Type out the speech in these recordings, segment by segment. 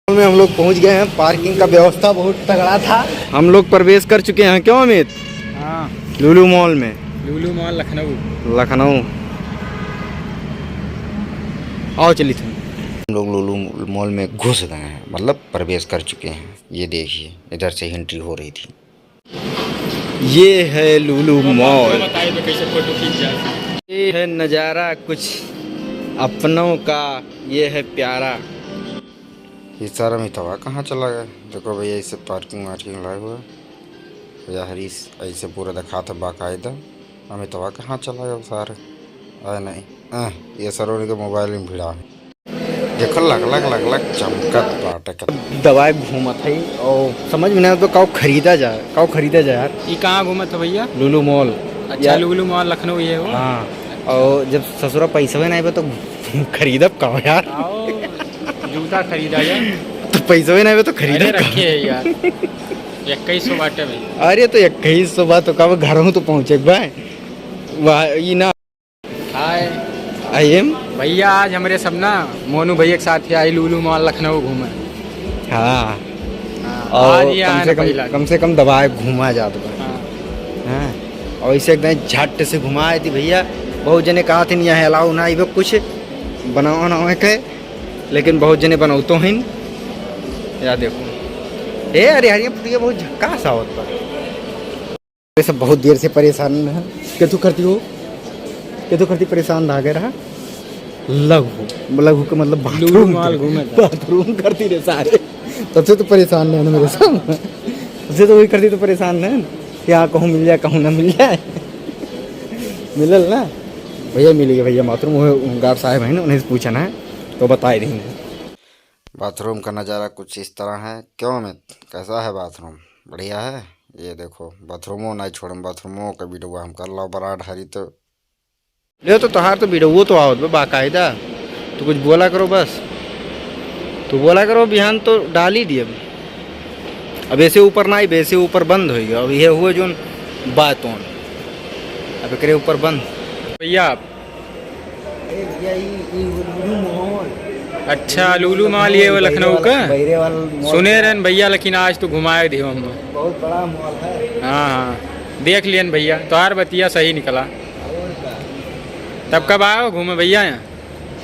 में हम लोग पहुंच गए हैं। पार्किंग का व्यवस्था बहुत तगड़ा था। हम लोग प्रवेश कर चुके हैं। क्यों अमित? हाँ, लुलु मॉल में। लुलु मॉल लखनऊ। आओ चलिए थे। हम लोग लुलु मॉल में घुस गए हैं, मतलब प्रवेश कर चुके हैं। ये देखिए, इधर से एंट्री हो रही थी। ये है लुलु मॉल। बताइए तो कैसे फोटो खींच जाए। ये है नज़ारा कुछ अपनों का। ये है प्यारा। ये सारा मितवा कहाँ चला गया? देखो भैया, इसे पार्किंग वार्किंग लाए हुआ भैया हरीश ऐसे पूरा दिखा था बाकायदा। अमितवा कहाँ चला गया सारे? आए नहीं। ये सरोवर के मोबाइल में भिड़ा है। देखो लग चमकत बाटे। दवाई घूमत है और समझ में नहीं आता काउ खरीदा जाए यार। ये कहाँ घूमा था भैया? लुलु मॉल। अच्छा, लुलु मॉल लखनऊ ये हो। हाँ, और जब ससुरा पैसा भी नहीं बा तो खरीदब का यार। जूता खरीदा यार। तो पैसा भी नहीं बा तो खरीदब रखे है यार। 2100 बाटे भाई। अरे तो 2100 बात तो कब घर हूँ तो पहुँचे भाई। वाह ये ना। हाय आई एम भैया, आज हमारे सब ना मोनू भैया के साथ आई लुलु मॉल लखनऊ घूमे। हाँ, और और कम से कम दवाई घुमा जाता है। हाँ, और इसे एकदम झट से घुमाए थी भैया। बहुत जने कहा थे यहाँ अलाउ ना इबे कुछ बनाओ ना के, लेकिन बहुत जने बनाओ तो ही या देखो। अरे हरिया पुटिया बहुत झक्कास आवत पर। ये सब बहुत देर से परेशान है। केतु करती परेशान रह गए रहा। लघु का मतलब बाथरूम करती रहे सारे। तब से तो परेशान है ना मेरे साथ। सबसे तो वही करती तो परेशान है क्या कहूँ मिल जाए कहूँ ना मिल जाए। मिलल ना भैया, मिल गया भैया बाथरूम। गार्ड साहब है ना, उन्हें से पूछना है तो बताए देंगे। बाथरूम का नज़ारा कुछ इस तरह है। क्यों अमित, कैसा है बाथरूम? बढ़िया है। ये देखो बाथरूमों नहीं छोड़, बाथरूमों का वीडियो हम कर लो बड़ा ढारी तो ले तो तोहार तो वीडियो तो आओ बाकायदा। तो कुछ बोला करो बस। तो बोला करो बिहान तो डाल ही दिए। अब ऐसे ऊपर ना आई, वैसे ऊपर बंद हो गया। अब ये हुआ जो बात हो, अब करे ऊपर बंद भैया। अच्छा, लुलु मॉल ये वो लखनऊ का सुने रहे भैया, लेकिन आज तो घुमाए थे हम। बहुत बड़ा मॉल है। हाँ, देख लियन भैया, तो यार बतिया सही निकला। तब कब आओ घूमे भैया यहाँ?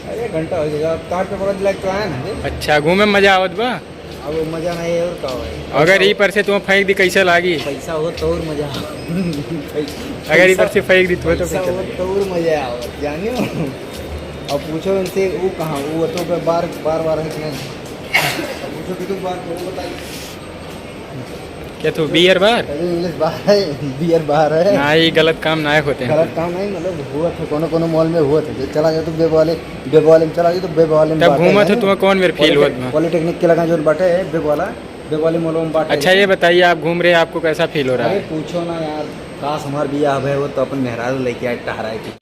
अरे घंटा हो जाएगा। कार पे पकड़ लग तो आया ना। अच्छा, घूमे में मजा आवत बा? अब मजा नहीं है और का है। अगर यही पर से तुम फेंक दी कैसे लागी? पैसा हो तो और मजा। अगर यही पर से फेंक दी तो और मजा आओ जानियो। अब पूछो इनसे वो कहाँ, वो तो बार है कि नहीं। पूछो कि तुम बार को बताइए क्या तू बियर बार? इंग्लिश बार है, बियर बार है ना। ये गलत काम ना होते हैं। गलत काम नहीं, मतलब हुआ था कोनो मॉल में हुआ था। चला जाए तो बेब वाले में चला जाए तो बेब वाले में तब घूमा था तुम्हें कौन मेरे फील हुआ? पॉलिटेक्निक के लगा जो बाटे है बेब वाले मॉलों में बाटे। अच्छा ये बताइए, आप घूम रहे हैं, आपको कैसा फील हो रहा है? पूछो ना यार, काश हमार बिया है वो तो अपन मेहरारू लेके आए टहराए थी।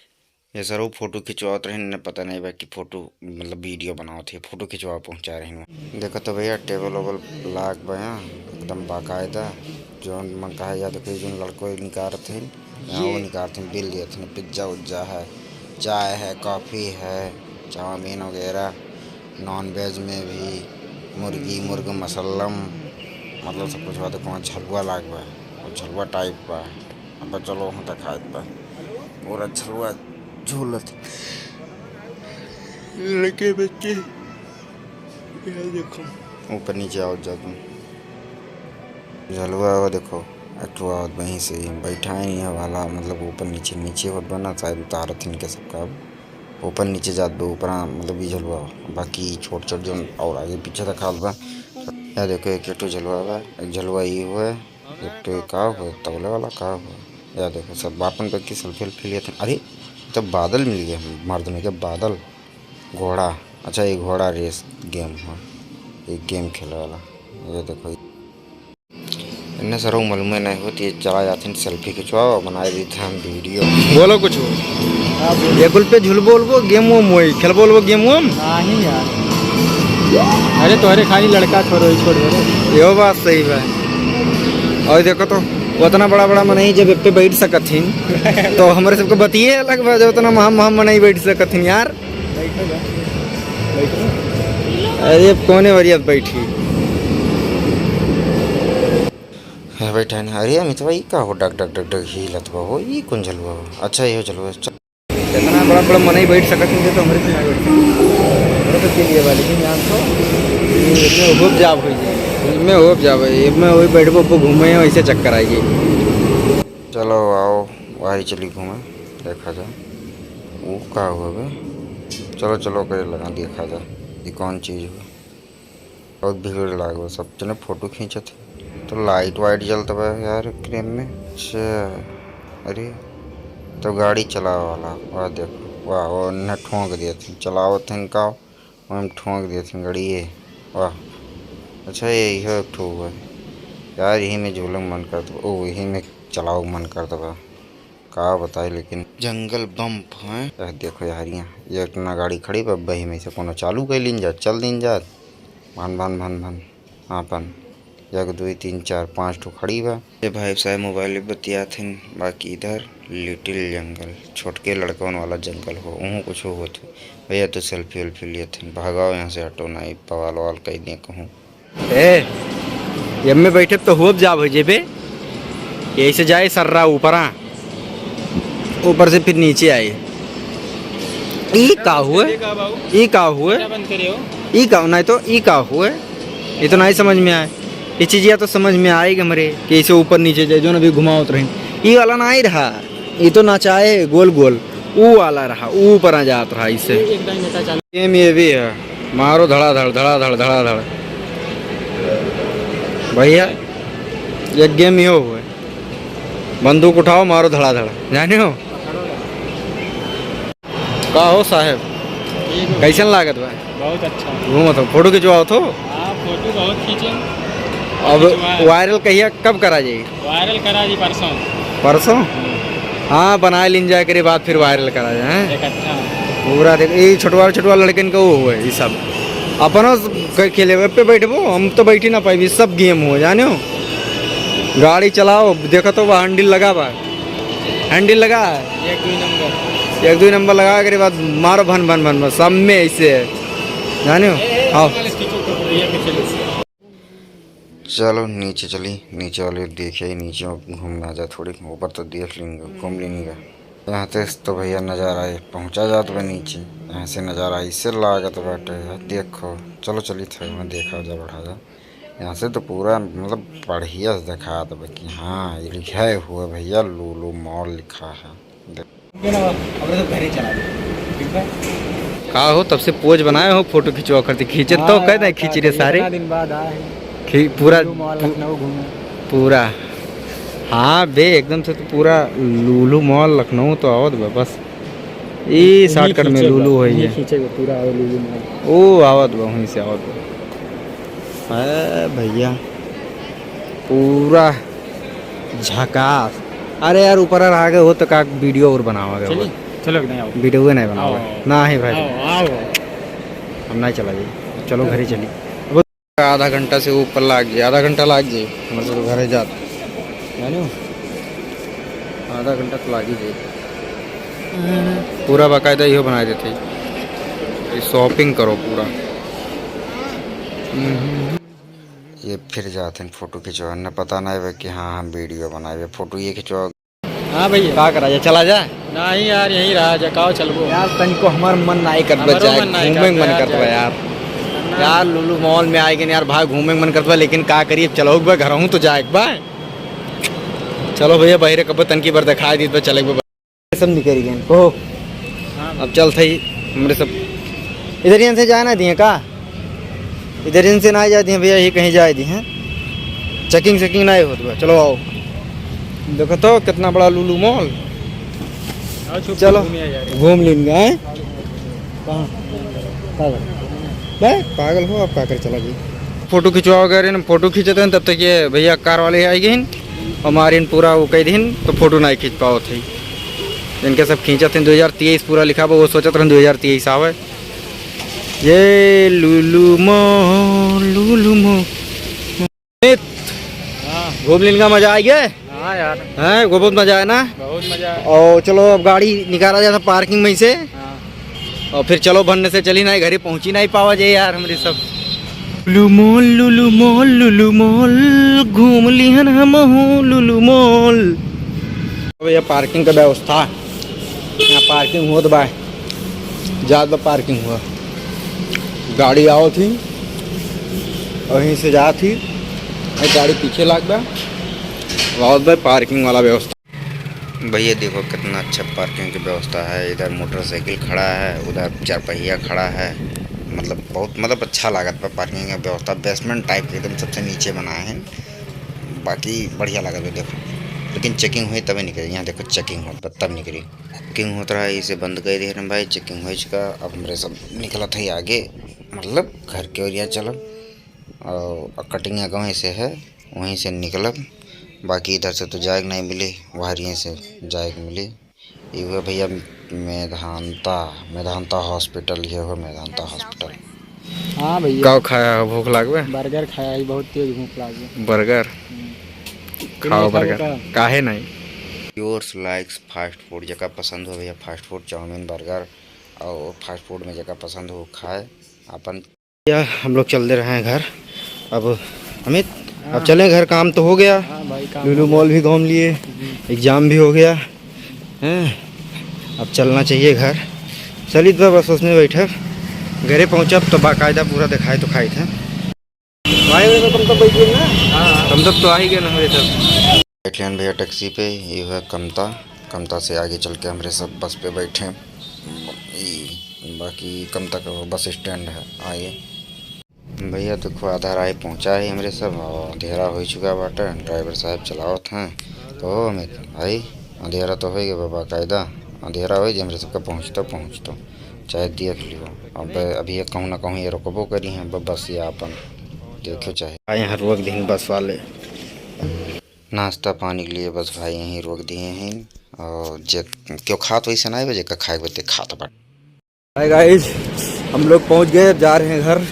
ये सर वो फोटो खिंचवाते रहे ने, पता नहीं भाई कि फोटो मतलब वीडियो बनाओ थे, फोटो खिंचवा पहुँचा रहे हैं। देखो तो भैया टेबल वेबल लाग भैया एकदम बाकायदा। जो मन कहा या देखो जो लड़कों निकाल थे यहाँ वो निकाल थे, बिल दिए थे। पिज्ज़ा उज्जा है, चाय है, कॉफ़ी है, चाउमीन वगैरह। नॉन वेज में भी मुर्ग मसलम, मतलब सब कुछ। बात वहाँ झलुआ लाग बा और झलुआ टाइप बा। अब चलो वहाँ तक खाए बा पूरा झलुआ झूलत लड़के बच्चे। देखो ऊपर नीचे आओ जा तुम। झलुआ वो देखो एक्टू आवत वहीं से बैठा ही है वाला, मतलब ऊपर नीचे होत बना शायद उतारत इनके सबका। ऊपर नीचे जात बा ऊपर, मतलब ये झलुआ। बाकी छोट जो और आगे पीछे रखा बा। या देखो एक झलुआ बा, एक झलुआ ये हुआ है, एक का हुआ तबले वाला का हुआ। या देखो सब बापन पे की सेल्फी लिए थे। अरे तो बादल मिल गया मर्द में क्या बादल घोड़ा। अच्छा ये घोड़ा रेस गेम है, एक गेम खेले वाला। ये देखो इन्हें सर मालूम नहीं होती, चला जाते हैं सेल्फी खिंचवाओ, बनाए देते हम वीडियो। बोलो कुछ ये कुल पे झुल बोलबो गेम वो मोई खेल बोलबो गेम वो नहीं यार। अरे तुम्हारे खाली लड़का छोड़ दे। यो बात सही है। और देखो तो उतना बड़ा मनई जब पे बैठ सकथिन तो हमारे सबको बतिए अलग बात, उतना हम नहीं बैठ सकथिन यार। अरे कोने वरियत बैठी है बैठा ना। अरे अमित भाई का हो डग डग डग डग ही लतवा हो ये कौन झलवा हो। अच्छा ये चलो इतना बड़ा बड़ा मन ही बैठ सकत नहीं तो हमारे से ना बैठ सकते तो के लिए वाले लेकिन जान तो इसमें होप जाब हो जाए इसमें होप जाब है इसमें वही बैठबो घूमे वैसे चक्कर आएगी। चलो आओ वही चली घूमे देखा जाए वो का हुआ बे। चलो चलो करे लगा देखा जाए ये कौन चीज़ हुआ। बहुत भीड़ लागो सब जने फोटो खींचे थे तो लाइट वाइट जलता है यार क्रेम में। अच्छा अरे तो गाड़ी चलावे वाला वाह देखो वाह वो ने ठोंक दिया थी चलाओ थे का वह ठोंक दिया थी गाड़ी ये वाह। अच्छा यही है ठो हुआ यार यही में झूलने मन करता ओ यही में चलाओ मन करता बा का बताए। लेकिन जंगल बम्प है देखो यार ये इतना गाड़ी खड़ी बा बही में से कोनो चालू कर लीन जा चल दिन जा भन भन भन भन हाँ पन एक 2 3 4 5 ठो खड़ी बा। ये भाई साहब मोबाइल बतिया थे बाकी इधर लिटिल जंगल छोटके लड़कों वाला जंगल हो वहाँ कुछ हो थे भैया तो सेल्फी वेल्फी लिए थे भागाओ यहाँ से हटो नहीं पवाल वाल कह दिए कहूँ ए में बैठे तो होप जाब हो जेबे यही से जाए सर्रा ऊपर से फिर नीचे आए ई का हुए ई का हुए ई का नहीं तो ई का हुए ये तो नहीं समझ में आए। ये चीज़ या तो समझ में आएगी हमारे कि इसे ऊपर नीचे जाए जो ना भी घुमाओ रहे ये वाला नहीं रहा ये तो नचाए गोल गोल वो वाला रहा ऊपर आ जाता रहा इससे गेम ये भी है मारो धड़ाधड़ धड़ाधड़ धड़ाधड़ भैया ये गेम ये हुआ बंदूक उठाओ मारो धड़ाधड़ जाने हो का हो साहेब कैसन लागत बा। बहुत अच्छा घूमो तो फोटो खिंचवाओ तो फोटो बहुत खींचे अब वायरल कहिए कब करा जाए वायरल करा जी परसों परसों हाँ बना लिन जाए करे बाद फिर वायरल करा जाए एक अच्छा पूरा देख ये छोटवा लड़कन का वो हुआ ये सब अपना खेले पे बैठबो हम तो बैठी ना पाई सब गेम हो जाने हो। गाड़ी चलाओ देखो तो वह हैंडल लगा बा हैंडल लगा है 1 2 नंबर लगा के बाद मारो भन भन भन सब में ऐसे जाने हो। आओ चलो नीचे चली नीचे वाले देखिए नीचे घूमने आ जा थोड़ी ऊपर तो देख लेंगे घूम लेंगे यहाँ से तो भैया नज़ारा पहुँचा जाता है नीचे यहाँ से नज़ारा इससे लागत बैठे देखो। चलो चली थे मैं देखा जा बढ़ा जा यहाँ से तो पूरा मतलब बढ़िया से दिखा दो कि हाँ ये लिखा हुआ भैया लुलु मॉल लिखा है। का हो तब से पोज बनाए हो फोटो खिंचवा करते खींचे तो कहते हैं खींच रहे सारे दिन बाद आए पूरा पूरा हाँ बे एकदम से तो पूरा लुलु मॉल लखनऊ तो आवत बा बस ये शॉर्टकट में लुलु है ये पूरा लुलु मॉल ओ आवत बा वहीं से आवत बा भैया पूरा झकास। अरे यार ऊपर आगे हो तो का वीडियो और बनाओगे चलो नहीं वीडियो नहीं बनाओगे ना ही भाई हम नहीं चला जाइए चलो घर ही चलिए आधा घंटा से ऊपर लाग जाए आधा घंटा लाग जाए हमारे तो घर ही जाते जानो आधा घंटा तो लाग ही जाए पूरा बाकायदा ये बना देते शॉपिंग करो पूरा ये फिर जाते हैं फोटो खिंचवा न पता नहीं है कि हाँ हम वीडियो बनाए फोटो ये खिंचवा। हाँ भैया का करा जाए चला जाए नहीं यार यहीं रहा जा काओ चलबो यार तनिको हमार मन नहीं करता जाए घूमे मन करता यार यार लुलु मॉल में आएंगे यार भाई घूमे मन करता लेकिन का करिए चलो एक बार घर हूँ तो जाए एक बार चलो भैया बहरे कब तनकी बार दिखा दी तो चले सब निकल गए कहो अब चल थी हमारे सब इधर यहाँ से जाए ना दिए का इधर इनसे ना जाती हैं भैया यही कहीं जाए दी हैं चेकिंग शेकिंग नहीं होती चलो आओ देखो तो कितना बड़ा लुलु मॉल चलो घूम लेंगे पागल हो आप का कर चला जी फोटो खिंचवाओगे ना फोटो खींचते हैं तब तक ये भैया कार वाले आएंगे हमारे पूरा वो कह दिन तो फोटो नहीं खींच पाओ थे इनके सब खींचते हैं 2023 पूरा लिखा वो सोचते हैं 2023 आवे ये लुलु मॉल घूम लेने का मजा आ गया हाँ यार है बहुत मजा आया ना बहुत मजा और चलो अब गाड़ी निकाला जाता पार्किंग में से और फिर चलो बनने से चली नहीं, घरे पहुंची नहीं पावा जाए यार हमारे सब। लुलु मॉल घूम लिहन हम हूँ लुलु मॉल। भैया पार्किंग का व्यवस्था, यहाँ पार्किंग हुआ तो बा ज़्यादा पार्किंग हुआ, गाड़ी आओ थी वहीं से जा थी, गाड़ी पीछे लाग बा बहुत भाई पार्किंग वाला व्यवस्था। भैया देखो कितना अच्छा पार्किंग की व्यवस्था है, इधर मोटरसाइकिल खड़ा है, उधर 4 पहिया खड़ा है, बहुत अच्छा लागत पर पार्किंग की व्यवस्था। बेसमेंट टाइप के एकदम सबसे नीचे बनाए हैं, बाकी बढ़िया लागत है देखो। लेकिन चेकिंग हुई तभी निकली, यहाँ देखो चेकिंग हो तब निकली, चेकिंग होता रहा इसे बंद कर दिए रहे भाई, चेकिंग हो चुका। अब मेरे सब निकला था आगे, मतलब घर के एरिया चलब और कटिंग गाँव से है वहीं से निकलब, बाकी इधर से तो जाएग नहीं मिली, वहाँ से जाएग मिली। ये हुआ भैया मेधांता हॉस्पिटल, ये हो मेधांता हॉस्पिटल। हाँ भैया का खाया भूख लागबे? बर्गर खाया ही, बहुत तेज भूख लागे। बर्गर खाओ, बर्गर काहे नहीं। योर्स लाइक्स फास्ट फूड, जगह पसंद हो भैया फास्ट फूड, चाउमीन बर्गर और फास्ट फूड में जगह पसंद हो खाए अपन। यार हम लोग चल दे रहे हैं घर अब। अमित अब चलें घर, काम तो हो गया। हाँ भाई काम लुलु मॉल भी घूम लिए, एग्ज़ाम भी हो गया हैं, अब चलना चाहिए घर। चलिए तो बस उसमें बैठे, घरे पहुँचा तो बाकायदा पूरा दिखाए तो खाए थे भाई। तुम तो बैठिए ना, तुम तब तो आ ही गए ना मेरे सब। बैठ लिया भैया टैक्सी पे, ये है कमता से आगे चल के हमारे सब बस पे बैठे। बाकी कमता का बस स्टैंड है, आइए भैया देखो आधा राय पहुँचा है हमारे सब, अंधेरा हो चुका बाटा, ड्राइवर साहब चलाओ था तो अमित भाई अंधेरा तो हो गया बाबा कायदा, अंधेरा हो गया हमारे सबका पहुँचता चाहे देख लियो। अब अभी ये कहूँ ना कहूँ ये रुकबो करी हैं बस, ये अपन देखो चाहे यहाँ रोक देंगे बस वाले, नाश्ता पानी के लिए बस भाई यहीं रोक दिए हैं। और जे क्यों खात वैसे ना बजे का खाए बते खाता बट। हाय गाइस, हम लोग पहुंच गए, जा रहे हैं घर।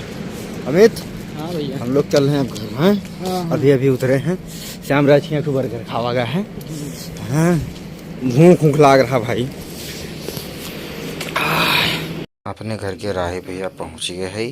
अमित हाँ भैया हम लोग चल रहे हैं अब घर में, हाँ। अभी उतरे हैं। श्याम राछिया को बर्गर खावा गया है, हाँ भूख लाग रहा भाई। अपने घर के राह भैया पहुँच गए है।